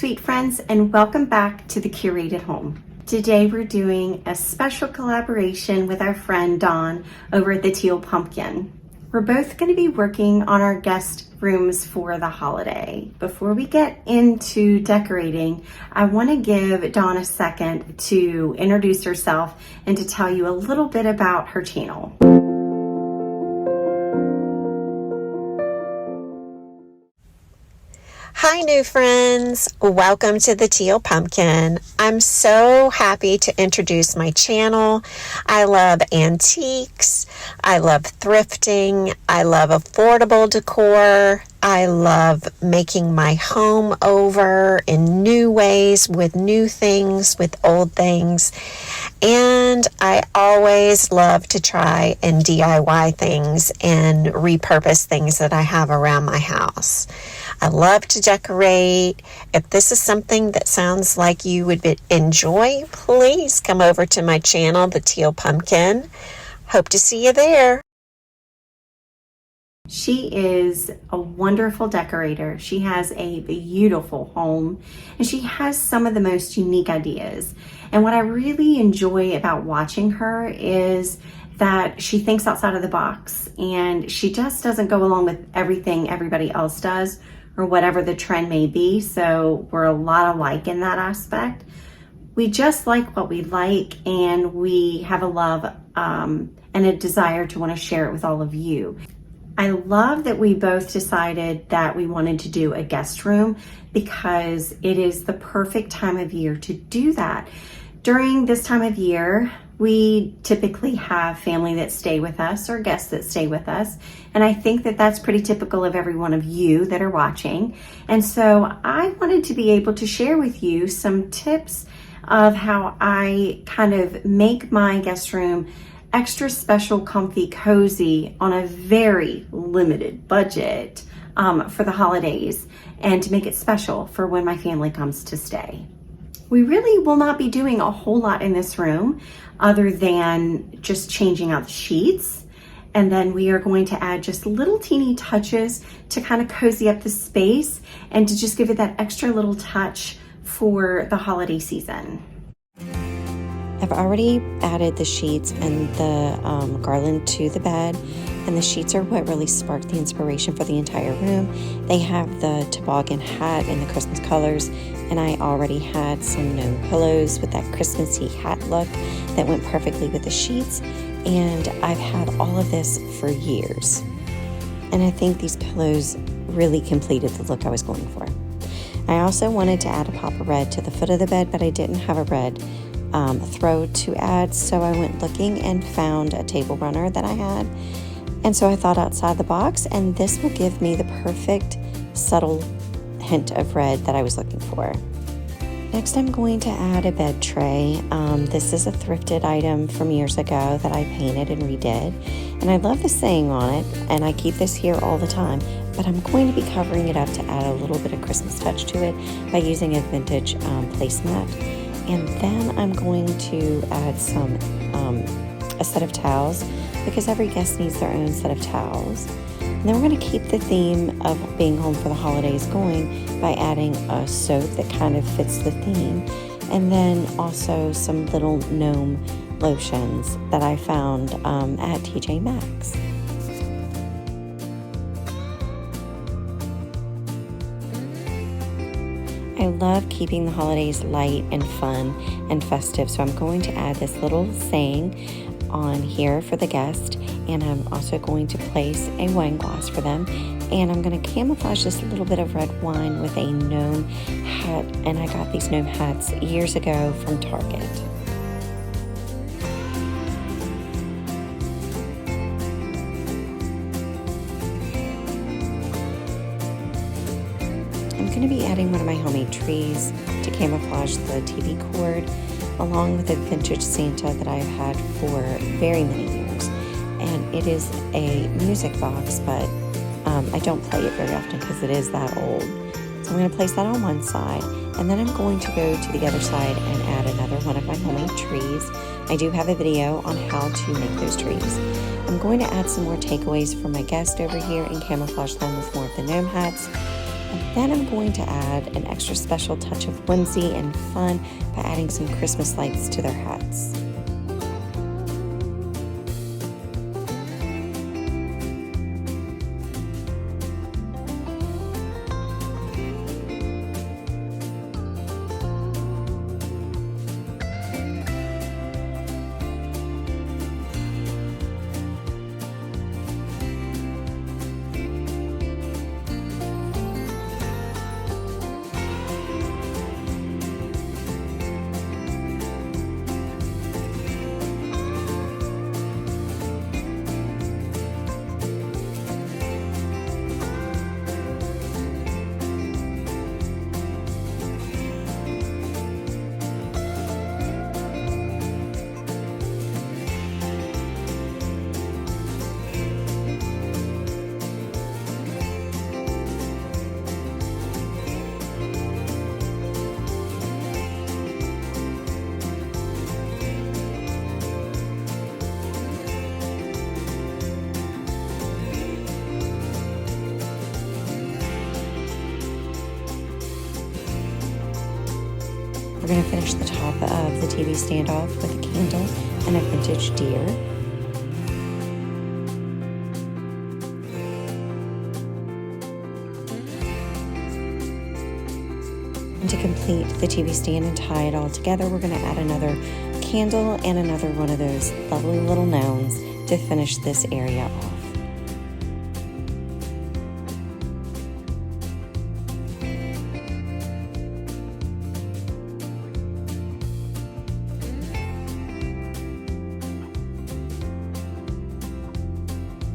sweet friends, and welcome back to the Curated Home. Today we're doing a special collaboration with our friend Dawn over at the Teal Pumpkin. We're both going to be working on our guest rooms for the holiday. Before we get into decorating, I want to give Dawn a second to introduce herself and to tell you a little bit about her channel. Hi new friends, welcome to the Teal Pumpkin. I'm so happy to introduce my channel. I love antiques, I love thrifting, I love affordable decor, I love making my home over in new ways with new things, with old things, and I always love to try and DIY things and repurpose things that I have around my house. I love to decorate. If this is something that sounds like you would enjoy, please come over to my channel, the Teal Pumpkin. Hope to see you there. She is a wonderful decorator. She has a beautiful home and she has some of the most unique ideas. And what I really enjoy about watching her is that she thinks outside of the box and she just doesn't go along with everything everybody else does or whatever the trend may be. So we're a lot alike in that aspect. We just like what we like, and we have a love and a desire to want to share it with all of you. I love that we both decided that we wanted to do a guest room because it is the perfect time of year to do that. During this time of year, we typically have family that stay with us or guests that stay with us. And I think that that's pretty typical of every one of you that are watching. And so I wanted to be able to share with you some tips of how I kind of make my guest room extra special, comfy, cozy on a very limited budget for the holidays, and to make it special for when my family comes to stay. We really will not be doing a whole lot in this room other than just changing out the sheets. And then we are going to add just little teeny touches to kind of cozy up the space and to just give it that extra little touch for the holiday season. I've already added the sheets and the garland to the bed, and the sheets are what really sparked the inspiration for the entire room. They have the toboggan hat in the Christmas colors, and I already had some gnome pillows with that Christmassy hat look that went perfectly with the sheets, and I've had all of this for years. And I think these pillows really completed the look I was going for. I also wanted to add a pop of red to the foot of the bed, but I didn't have a red throw to add, so I went looking and found a table runner that I had. And so I thought outside the box, and this will give me the perfect subtle hint of red that I was looking for. Next, I'm going to add a bed tray. This is a thrifted item from years ago that I painted and redid, and I love the saying on it, and I keep this here all the time, but I'm going to be covering it up to add a little bit of Christmas touch to it by using a vintage placemat. And then I'm going to add a set of towels, because every guest needs their own set of towels. And then we're going to keep the theme of being home for the holidays going by adding a soap that kind of fits the theme. And then also some little gnome lotions that I found at TJ Maxx. I love keeping the holidays light and fun and festive, so I'm going to add this little saying on here for the guest, and I'm also going to place a wine glass for them, and I'm going to camouflage this little bit of red wine with a gnome hat, and I got these gnome hats years ago from Target. I'm going to be adding one of my homemade trees to camouflage the TV cord, along with a vintage Santa that I've had for very many years. And it is a music box, but I don't play it very often because it is that old. So I'm going to place that on one side, and then I'm going to go to the other side and add another one of my homemade trees. I do have a video on how to make those trees. I'm going to add some more takeaways for my guest over here and camouflage them with more of the gnome hats. And then I'm going to add an extra special touch of whimsy and fun by adding some Christmas lights to their hats. We're going to finish the top of the TV stand off with a candle and a vintage deer. And to complete the TV stand and tie it all together, we're going to add another candle and another one of those lovely little gnomes to finish this area off.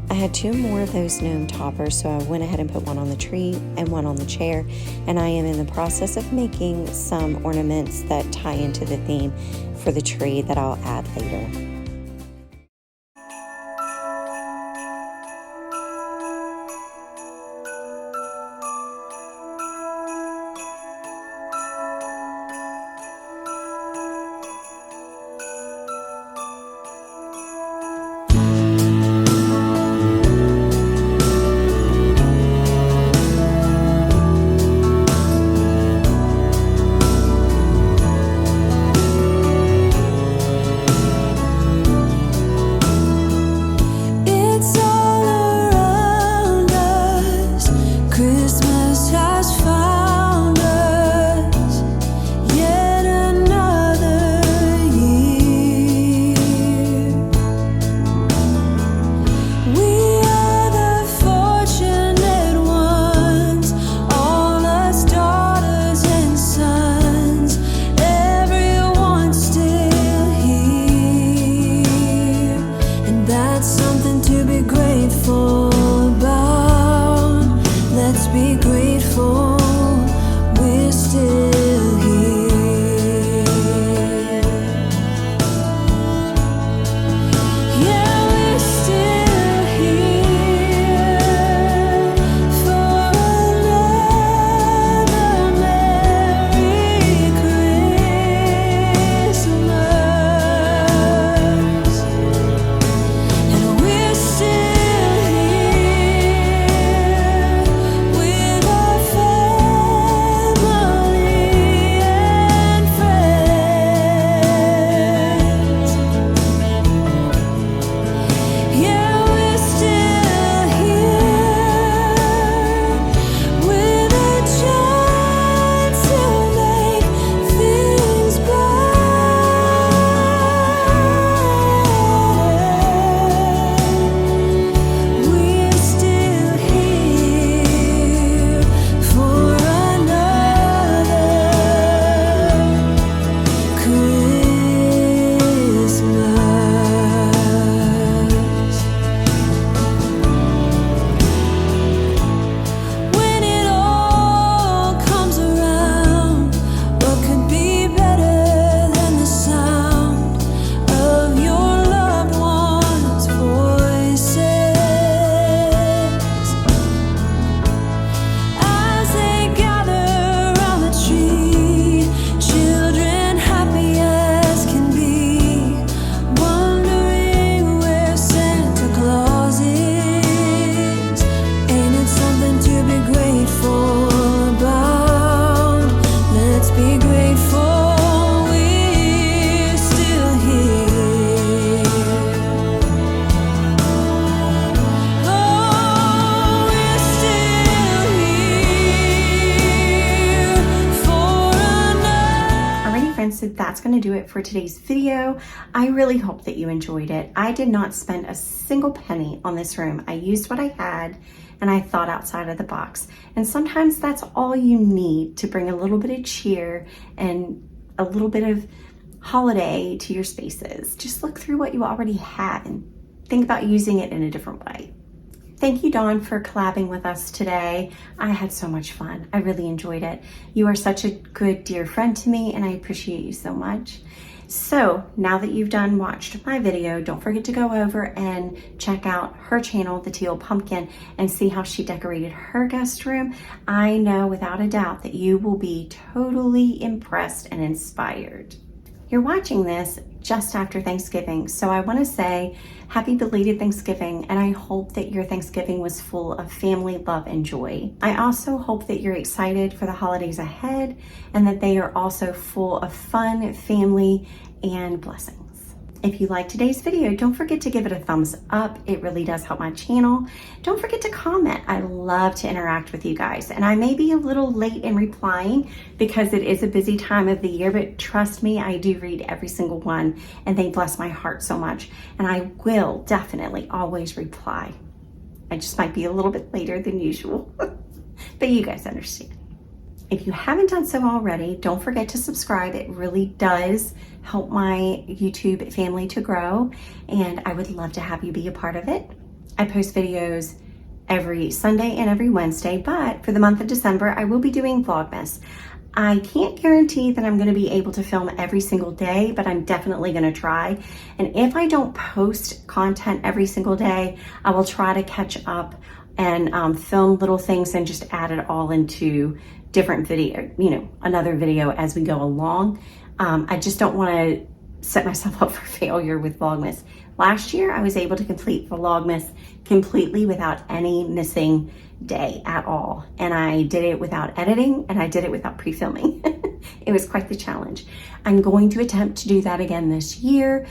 I had two more of those gnome toppers, so I went ahead and put one on the tree and one on the chair, and I am in the process of making some ornaments that tie into the theme for the tree that I'll add later. Something to be grateful going to do it for today's video. I really hope that you enjoyed it. I did not spend a single penny on this room. I used what I had and I thought outside of the box. And sometimes that's all you need to bring a little bit of cheer and a little bit of holiday to your spaces. Just look through what you already have and think about using it in a different way. Thank you, Dawn, for collabing with us today. I had so much fun. I really enjoyed it. You are such a good, dear friend to me, and I appreciate you so much. So now that you've watched my video, don't forget to go over and check out her channel, the Teal Pumpkin, and see how she decorated her guest room. I know without a doubt that you will be totally impressed and inspired. You're watching this just after Thanksgiving, so I want to say happy belated Thanksgiving, and I hope that your Thanksgiving was full of family, love, and joy. I also hope that you're excited for the holidays ahead and that they are also full of fun, family, and blessings. If you liked today's video, don't forget to give it a thumbs up. It really does help my channel. Don't forget to comment. I love to interact with you guys. And I may be a little late in replying because it is a busy time of the year, but trust me, I do read every single one and they bless my heart so much. And I will definitely always reply. I just might be a little bit later than usual, but you guys understand. If you haven't done so already, don't forget to subscribe. It really does help my YouTube family to grow, and I would love to have you be a part of it. I post videos every Sunday and every Wednesday, but for the month of December, I will be doing Vlogmas. I can't guarantee that I'm going to be able to film every single day, but I'm definitely going to try. And if I don't post content every single day, I will try to catch up and film little things and just add it all into different video, another video as we go along. I just don't want to set myself up for failure with Vlogmas. Last year, I was able to complete Vlogmas completely without any missing day at all. And I did it without editing, and I did it without pre-filming. It was quite the challenge. I'm going to attempt to do that again this year,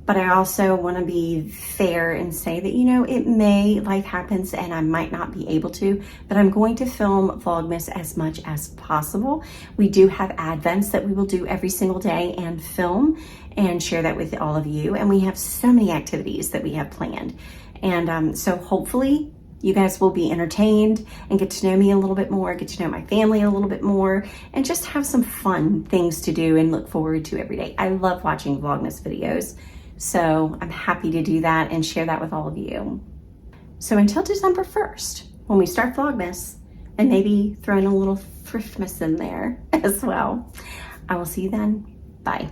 but I also want to be fair and say that, life happens and I might not be able to, but I'm going to film Vlogmas as much as possible. We do have Advents that we will do every single day and film and share that with all of you. And we have so many activities that we have planned. And so hopefully you guys will be entertained and get to know me a little bit more, get to know my family a little bit more, and just have some fun things to do and look forward to every day. I love watching Vlogmas videos. So I'm happy to do that and share that with all of you. So until December 1st, when we start Vlogmas, and maybe throw in a little Thriftmas in there as well, I will see you then. Bye.